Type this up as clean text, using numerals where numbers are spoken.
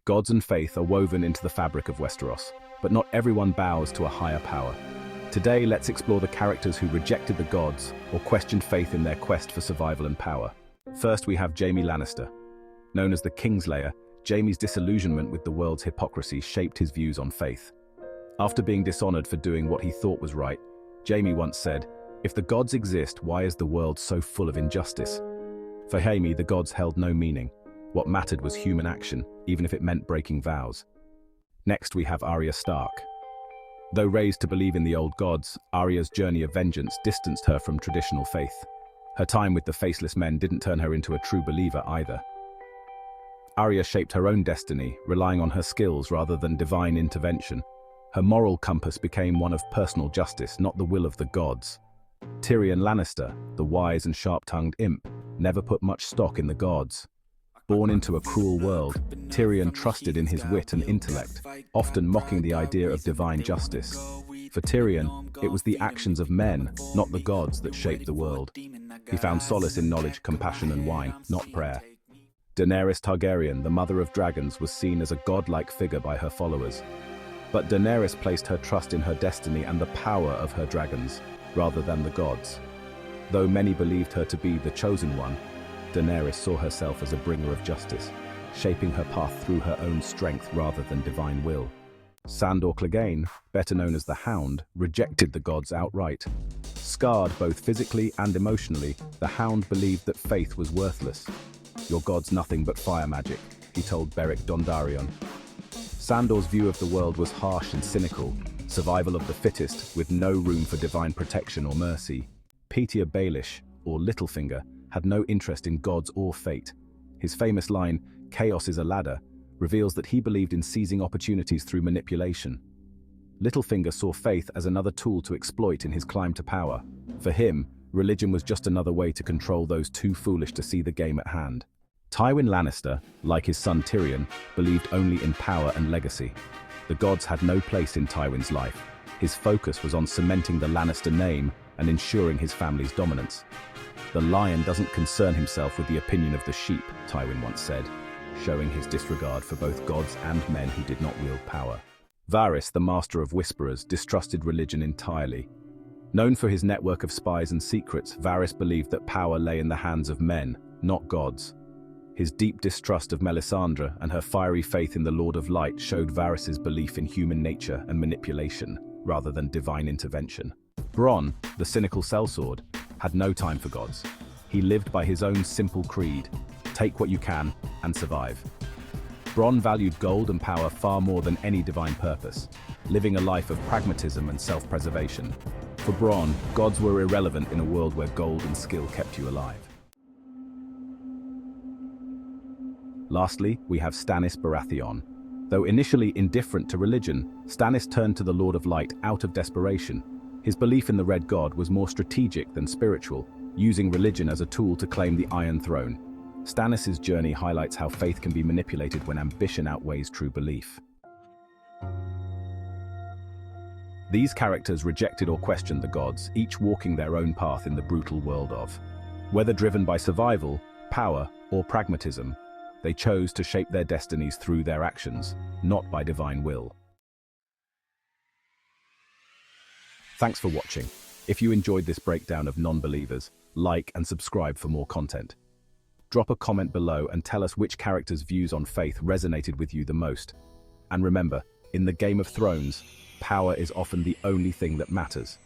Gods and faith are woven into the fabric of Westeros, but not everyone bows to a higher power. Today, let's explore the characters who rejected the gods or questioned faith in their quest for survival and power. First, we have Jaime Lannister. Known as the Kingslayer, Jaime's disillusionment with the world's hypocrisy shaped his views on faith. After being dishonored for doing what he thought was right, Jaime once said, "If the gods exist, why is the world so full of injustice?" For Jaime, the gods held no meaning. What mattered was human action, even if it meant breaking vows. Next, we have Arya Stark. Though raised to believe in the old gods, Arya's journey of vengeance distanced her from traditional faith. Her time with the faceless men didn't turn her into a true believer either. Arya shaped her own destiny, relying on her skills rather than divine intervention. Her moral compass became one of personal justice, not the will of the gods. Tyrion Lannister, the wise and sharp-tongued imp, never put much stock in the gods. Born into a cruel world, Tyrion trusted in his wit and intellect, often mocking the idea of divine justice. For Tyrion, it was the actions of men, not the gods, that shaped the world. He found solace in knowledge, compassion, and wine, not prayer. Daenerys Targaryen, the mother of dragons, was seen as a godlike figure by her followers. But Daenerys placed her trust in her destiny and the power of her dragons, rather than the gods. Though many believed her to be the chosen one, Daenerys saw herself as a bringer of justice, shaping her path through her own strength rather than divine will. Sandor Clegane, better known as the Hound, rejected the gods outright. Scarred both physically and emotionally, the Hound believed that faith was worthless. "Your god's nothing but fire magic," he told Beric Dondarrion. Sandor's view of the world was harsh and cynical, survival of the fittest, with no room for divine protection or mercy. Petyr Baelish, or Littlefinger, had no interest in gods or fate. His famous line, "Chaos is a ladder," reveals that he believed in seizing opportunities through manipulation. Littlefinger saw faith as another tool to exploit in his climb to power. For him, religion was just another way to control those too foolish to see the game at hand. Tywin Lannister, like his son Tyrion, believed only in power and legacy. The gods had no place in Tywin's life. His focus was on cementing the Lannister name and ensuring his family's dominance. "The lion doesn't concern himself with the opinion of the sheep," Tywin once said, showing his disregard for both gods and men who did not wield power. Varys, the master of whisperers, distrusted religion entirely. Known for his network of spies and secrets, Varys believed that power lay in the hands of men, not gods. His deep distrust of Melisandre and her fiery faith in the Lord of Light showed Varys's belief in human nature and manipulation, rather than divine intervention. Bronn, the cynical sellsword, had no time for gods. He lived by his own simple creed: take what you can and survive. Bronn valued gold and power far more than any divine purpose, living a life of pragmatism and self-preservation. For Bronn, gods were irrelevant in a world where gold and skill kept you alive. Lastly, we have Stannis Baratheon. Though initially indifferent to religion, Stannis turned to the Lord of Light out of desperation. His belief in the Red God was more strategic than spiritual, using religion as a tool to claim the Iron Throne. Stannis' journey highlights how faith can be manipulated when ambition outweighs true belief. These characters rejected or questioned the gods, each walking their own path in the brutal world of. Whether driven by survival, power, or pragmatism, they chose to shape their destinies through their actions, not by divine will. Thanks for watching. If you enjoyed this breakdown of non-believers, like and subscribe for more content. Drop a comment below and tell us which characters' views on faith resonated with you the most. And remember, in the Game of Thrones, power is often the only thing that matters.